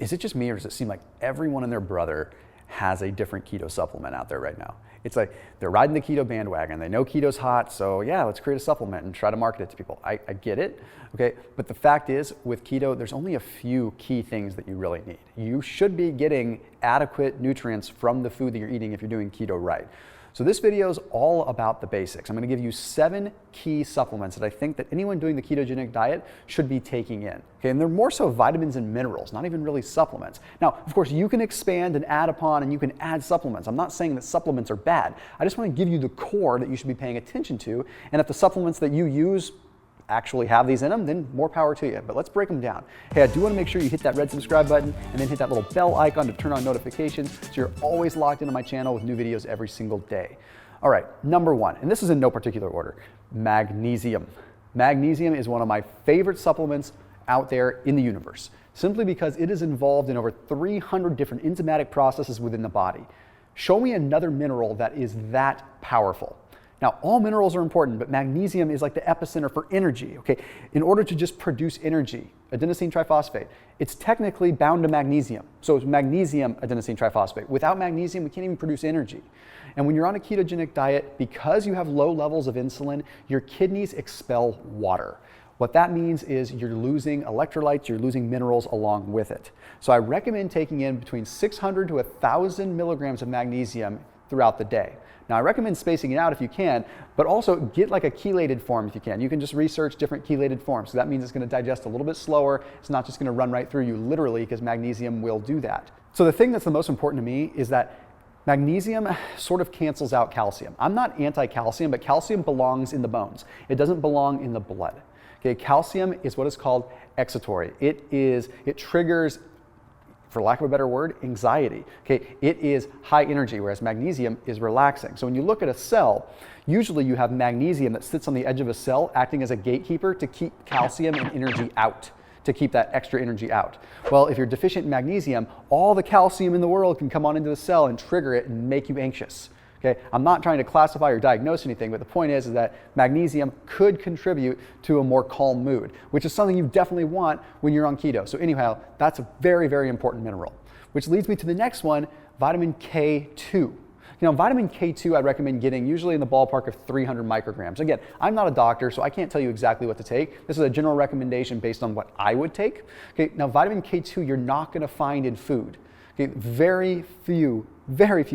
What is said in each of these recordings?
is it just me, or does it seem like everyone and their brother has a different keto supplement out there right now? It's like they're riding the keto bandwagon. They know keto's hot, so yeah, let's create a supplement and try to market it to people. I get it, okay? But the fact is, with keto, there's only a few key things that you really need. You should be getting adequate nutrients from the food that you're eating if you're doing keto right. So this video is all about the basics. I'm going to give you 7 key supplements that I think that anyone doing the ketogenic diet should be taking in. Okay, and they're more so vitamins and minerals, not even really supplements. Now, of course, you can expand and add upon, and you can add supplements. I'm not saying that supplements are bad. I just want to give you the core that you should be paying attention to. And if the supplements that you use actually have these in them, then more power to you. But let's break them down. Hey, I do want to make sure you hit that red subscribe button and then hit that little bell icon to turn on notifications so you're always locked into my channel with new videos every single day. All right, number 1, and this is in no particular order, magnesium. Magnesium is one of my favorite supplements out there in the universe, simply because it is involved in over 300 different enzymatic processes within the body. Show me another mineral that is that powerful. Now, all minerals are important, but magnesium is like the epicenter for energy, okay? In order to just produce energy, adenosine triphosphate, it's technically bound to magnesium. So it's magnesium adenosine triphosphate. Without magnesium, we can't even produce energy. And when you're on a ketogenic diet, because you have low levels of insulin, your kidneys expel water. What that means is you're losing electrolytes, you're losing minerals along with it. So I recommend taking in between 600 to 1,000 milligrams of magnesium throughout the day. Now, I recommend spacing it out if you can, but also get like a chelated form if you can. You can just research different chelated forms. So that means it's going to digest a little bit slower. It's not just going to run right through you literally, because magnesium will do that. So the thing that's the most important to me is that magnesium sort of cancels out calcium. I'm not anti-calcium, but calcium belongs in the bones. It doesn't belong in the blood. Okay, calcium is what is called excitatory. It triggers, for lack of a better word, anxiety. Okay, it is high energy, whereas magnesium is relaxing. So when you look at a cell, usually you have magnesium that sits on the edge of a cell acting as a gatekeeper to keep calcium and energy out, to keep that extra energy out. Well, if you're deficient in magnesium, all the calcium in the world can come on into the cell and trigger it and make you anxious. Okay, I'm not trying to classify or diagnose anything, but the point is that magnesium could contribute to a more calm mood, which is something you definitely want when you're on keto. So anyhow, that's a very, very important mineral, which leads me to the next one, vitamin K2. You know, vitamin K2 I recommend getting usually in the ballpark of 300 micrograms. Again, I'm not a doctor, so I can't tell you exactly what to take. This is a general recommendation based on what I would take. Okay, now vitamin K2 you're not going to find in food. Okay, very few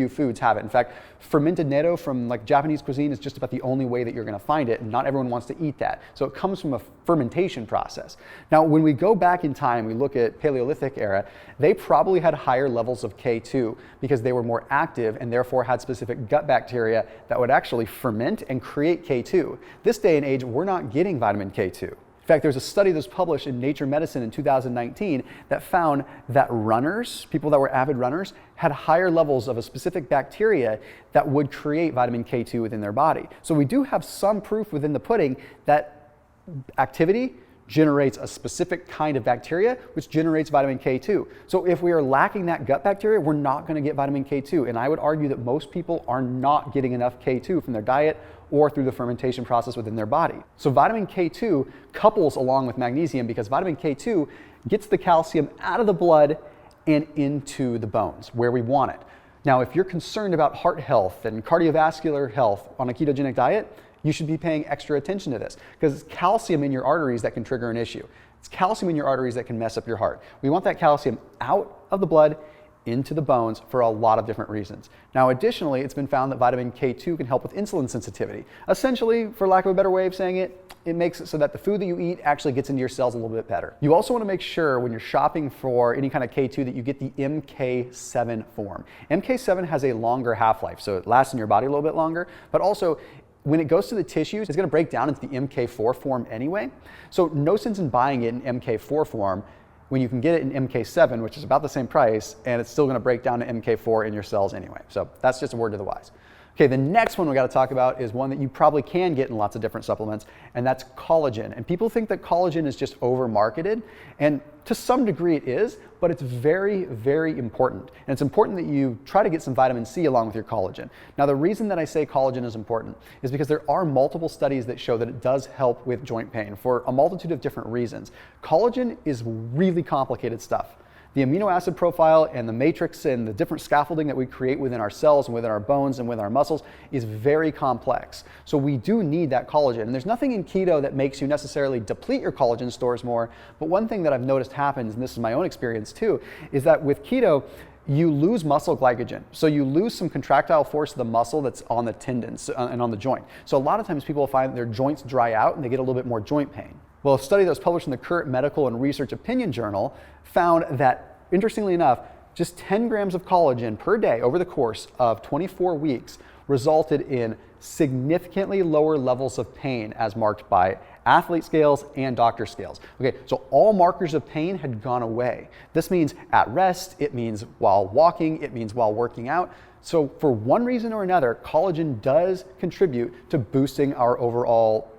foods have it. In fact, fermented natto from like Japanese cuisine is just about the only way that you're going to find it, and not everyone wants to eat that. So it comes from a fermentation process. Now, when we go back in time, we look at Paleolithic era, they probably had higher levels of K2 because they were more active and therefore had specific gut bacteria that would actually ferment and create K2. This day and age, we're not getting vitamin K2. In fact, there's a study that was published in Nature Medicine in 2019 that found that runners, people that were avid runners, had higher levels of a specific bacteria that would create vitamin K2 within their body. So we do have some proof within the pudding that activity generates a specific kind of bacteria, which generates vitamin K2. So if we are lacking that gut bacteria, we're not going to get vitamin K2. And I would argue that most people are not getting enough K2 from their diet or through the fermentation process within their body. So vitamin K2 couples along with magnesium because vitamin K2 gets the calcium out of the blood and into the bones where we want it. Now, if you're concerned about heart health and cardiovascular health on a ketogenic diet, you should be paying extra attention to this because it's calcium in your arteries that can trigger an issue. It's calcium in your arteries that can mess up your heart. We want that calcium out of the blood into the bones for a lot of different reasons. Now, additionally, it's been found that vitamin K2 can help with insulin sensitivity. Essentially, for lack of a better way of saying it, it makes it so that the food that you eat actually gets into your cells a little bit better. You also want to make sure when you're shopping for any kind of K2 that you get the MK7 form. MK7 has a longer half-life, so it lasts in your body a little bit longer, but also when it goes to the tissues, it's going to break down into the MK4 form anyway. So no sense in buying it in MK4 form when you can get it in MK7, which is about the same price, and it's still going to break down to MK4 in your cells anyway. So that's just a word to the wise. Okay, the next one we got to talk about is one that you probably can get in lots of different supplements, and that's collagen. And people think that collagen is just over-marketed, and to some degree it is, but it's very, very important. And it's important that you try to get some vitamin C along with your collagen. Now, the reason that I say collagen is important is because there are multiple studies that show that it does help with joint pain for a multitude of different reasons. Collagen is really complicated stuff. The amino acid profile and the matrix and the different scaffolding that we create within our cells and within our bones and within our muscles is very complex. So we do need that collagen. And there's nothing in keto that makes you necessarily deplete your collagen stores more. But one thing that I've noticed happens, and this is my own experience too, is that with keto, you lose muscle glycogen. So you lose some contractile force of the muscle that's on the tendons and on the joint. So a lot of times people find that their joints dry out and they get a little bit more joint pain. Well, a study that was published in the Current Medical and Research Opinion Journal found that, interestingly enough, just 10 grams of collagen per day over the course of 24 weeks resulted in significantly lower levels of pain as marked by athlete scales and doctor scales. Okay, so all markers of pain had gone away. This means at rest, it means while walking, it means while working out. So for one reason or another, collagen does contribute to boosting our overall,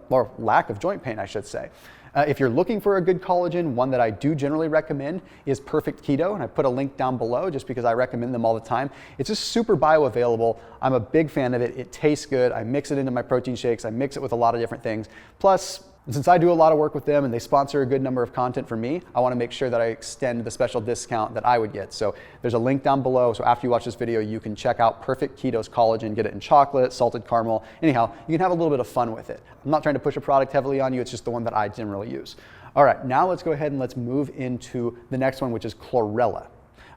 or lack of joint pain, I should say. If you're looking for a good collagen, one that I do generally recommend is Perfect Keto, and I put a link down below just because I recommend them all the time. It's just super bioavailable. I'm a big fan of it. It tastes good. I mix it into my protein shakes. I mix it with a lot of different things. Plus, since I do a lot of work with them and they sponsor a good number of content for me, I want to make sure that I extend the special discount that I would get. So there's a link down below. So after you watch this video, you can check out Perfect Keto's collagen, get it in chocolate, salted caramel. Anyhow, you can have a little bit of fun with it. I'm not trying to push a product heavily on you. It's just the one that I generally use. All right, now let's go ahead and let's move into the next one, which is chlorella.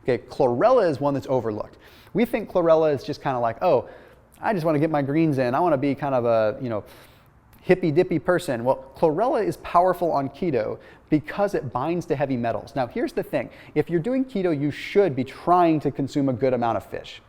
Okay, chlorella is one that's overlooked. We think chlorella is just kind of like, oh, I just want to get my greens in. I want to be kind of a, hippy dippy person. Well, chlorella is powerful on keto because it binds to heavy metals. Now, here's the thing. If you're doing keto, you should be trying to consume a good amount of fish.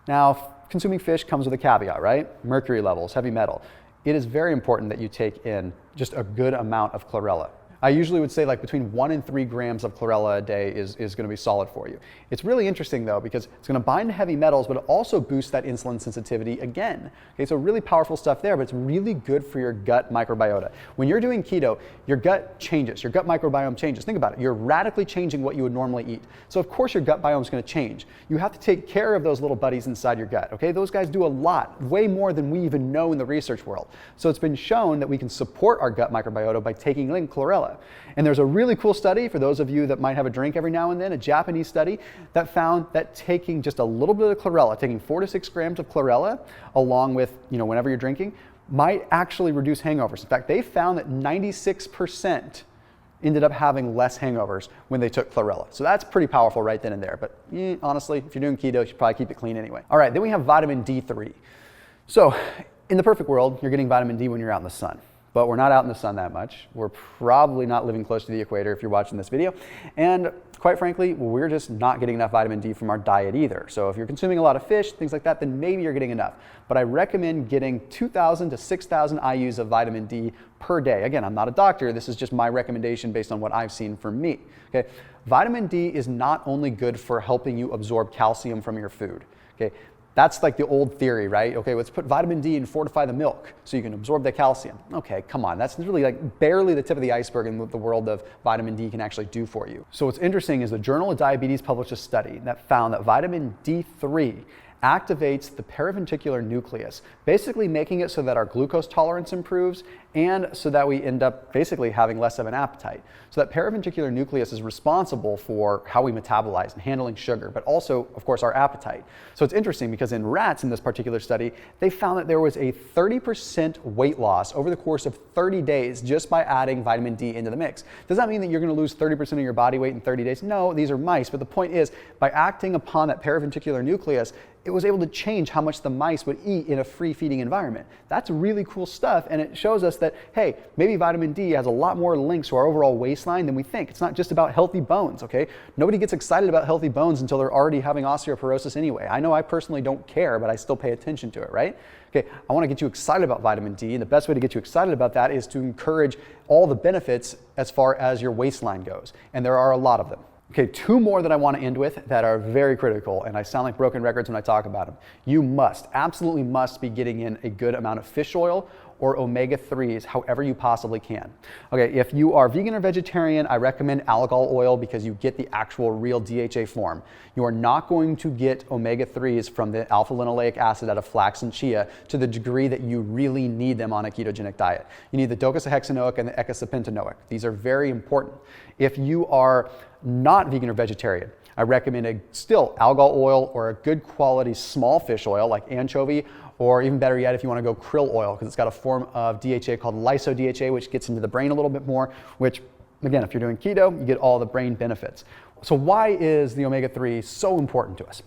Now, consuming fish comes with a caveat, right? Mercury levels, heavy metal. It is very important that you take in just a good amount of chlorella. I usually would say like between 1 and 3 grams of chlorella a day is going to be solid for you. It's really interesting though because it's going to bind to heavy metals, but it also boosts that insulin sensitivity again. Okay, so really powerful stuff there, but it's really good for your gut microbiota. When you're doing keto, your gut changes, your gut microbiome changes. Think about it. You're radically changing what you would normally eat. So of course your gut biome is going to change. You have to take care of those little buddies inside your gut. Okay, those guys do a lot, way more than we even know in the research world. So it's been shown that we can support our gut microbiota by taking in chlorella. And there's a really cool study for those of you that might have a drink every now and then, a Japanese study that found that taking just a little bit of chlorella, taking 4 to 6 grams of chlorella along with, whenever you're drinking, might actually reduce hangovers. In fact, they found that 96% ended up having less hangovers when they took chlorella. So that's pretty powerful right then and there. But honestly, if you're doing keto, you should probably keep it clean anyway. All right, then we have vitamin D3. So in the perfect world, you're getting vitamin D when you're out in the sun. But we're not out in the sun that much. We're probably not living close to the equator if you're watching this video. And quite frankly, we're just not getting enough vitamin D from our diet either. So if you're consuming a lot of fish, things like that, then maybe you're getting enough. But I recommend getting 2,000 to 6,000 IUs of vitamin D per day. Again, I'm not a doctor. This is just my recommendation based on what I've seen for me. Okay? Vitamin D is not only good for helping you absorb calcium from your food. Okay? That's like the old theory, right? Okay, let's put vitamin D and fortify the milk so you can absorb the calcium. Okay, come on, that's really like barely the tip of the iceberg in what the world of vitamin D can actually do for you. So what's interesting is the Journal of Diabetes published a study that found that vitamin D3 activates the paraventricular nucleus, basically making it so that our glucose tolerance improves and so that we end up basically having less of an appetite. So that paraventricular nucleus is responsible for how we metabolize and handling sugar, but also, of course, our appetite. So it's interesting because in rats in this particular study, they found that there was a 30% weight loss over the course of 30 days just by adding vitamin D into the mix. Does that mean that you're going to lose 30% of your body weight in 30 days? No, these are mice, but the point is, by acting upon that paraventricular nucleus, it was able to change how much the mice would eat in a free-feeding environment. That's really cool stuff, and it shows us that, hey, maybe vitamin D has a lot more links to our overall waistline than we think. It's not just about healthy bones, okay? Nobody gets excited about healthy bones until they're already having osteoporosis anyway. I know I personally don't care, but I still pay attention to it, right? Okay, I want to get you excited about vitamin D, and the best way to get you excited about that is to encourage all the benefits as far as your waistline goes, and there are a lot of them. Okay, 2 more that I want to end with that are very critical, and I sound like broken records when I talk about them. You must, absolutely must be getting in a good amount of fish oil or omega-3s, however you possibly can. Okay, if you are vegan or vegetarian, I recommend algal oil because you get the actual real DHA form. You are not going to get omega-3s from the alpha-linoleic acid out of flax and chia to the degree that you really need them on a ketogenic diet. You need the DOCOSAHEXAENOIC and the EICOSAPENTAENOIC. These are very important. If you are not vegan or vegetarian, I recommend still algal oil or a good quality small fish oil like anchovy, or even better yet, if you want to go krill oil, because it's got a form of DHA called lyso-DHA, which gets into the brain a little bit more, which, again, if you're doing keto, you get all the brain benefits. So why is the omega-3 so important to us?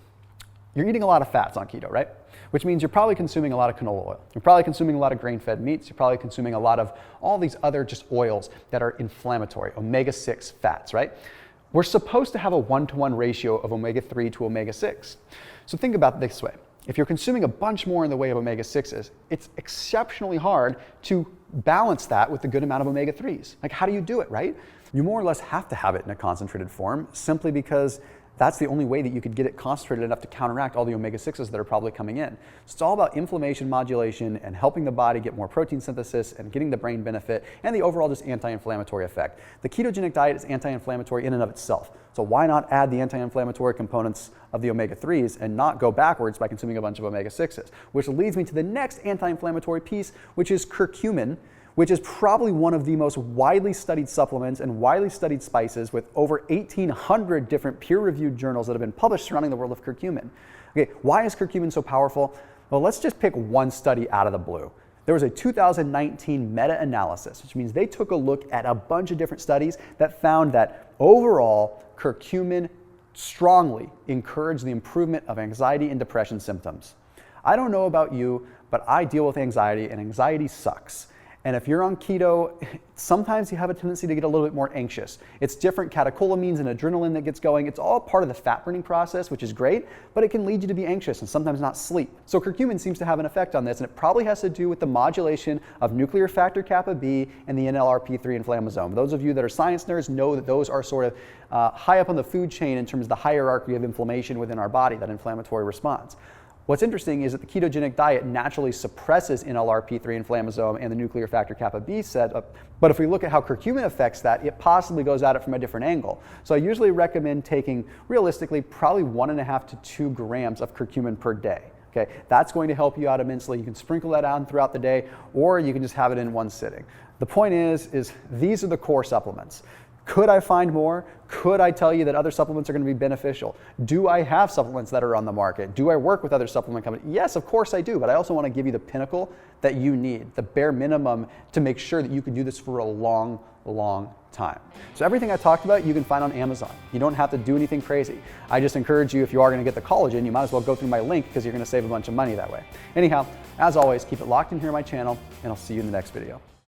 You're eating a lot of fats on keto, right? Which means you're probably consuming a lot of canola oil. You're probably consuming a lot of grain-fed meats. You're probably consuming a lot of all these other just oils that are inflammatory, omega-6 fats, right? We're supposed to have a 1-to-1 ratio of omega-3 to omega-6. So think about it this way. If you're consuming a bunch more in the way of omega-6s, it's exceptionally hard to balance that with a good amount of omega-3s. Like, how do you do it, right? You more or less have to have it in a concentrated form simply because that's the only way that you could get it concentrated enough to counteract all the omega-6s that are probably coming in. So it's all about inflammation modulation and helping the body get more protein synthesis and getting the brain benefit and the overall just anti-inflammatory effect. The ketogenic diet is anti-inflammatory in and of itself. So why not add the anti-inflammatory components of the omega-3s and not go backwards by consuming a bunch of omega-6s? Which leads me to the next anti-inflammatory piece, which is curcumin, which is probably one of the most widely studied supplements and widely studied spices with over 1,800 different peer-reviewed journals that have been published surrounding the world of curcumin. Okay, why is curcumin so powerful? Well, let's just pick one study out of the blue. There was a 2019 meta-analysis, which means they took a look at a bunch of different studies that found that overall curcumin strongly encouraged the improvement of anxiety and depression symptoms. I don't know about you, but I deal with anxiety, and anxiety sucks. And if you're on keto, sometimes you have a tendency to get a little bit more anxious. It's different catecholamines and adrenaline that gets going. It's all part of the fat burning process, which is great, but it can lead you to be anxious and sometimes not sleep. So curcumin seems to have an effect on this, and it probably has to do with the modulation of nuclear factor kappa B and the NLRP3 inflammasome. Those of you that are science nerds know that those are sort of high up on the food chain in terms of the hierarchy of inflammation within our body, that inflammatory response. What's interesting is that the ketogenic diet naturally suppresses NLRP3 inflammasome and the nuclear factor kappa B setup, but if we look at how curcumin affects that, it possibly goes at it from a different angle. So I usually recommend taking, realistically, probably 1.5 to 2 grams of curcumin per day. Okay, that's going to help you out immensely. You can sprinkle that out throughout the day, or you can just have it in one sitting. The point is these are the core supplements. Could I find more? Could I tell you that other supplements are going to be beneficial? Do I have supplements that are on the market? Do I work with other supplement companies? Yes, of course I do, but I also want to give you the pinnacle that you need, the bare minimum to make sure that you can do this for a long, long time. So everything I talked about, you can find on Amazon. You don't have to do anything crazy. I just encourage you, if you are going to get the collagen, you might as well go through my link because you're going to save a bunch of money that way. Anyhow, as always, keep it locked in here on my channel, and I'll see you in the next video.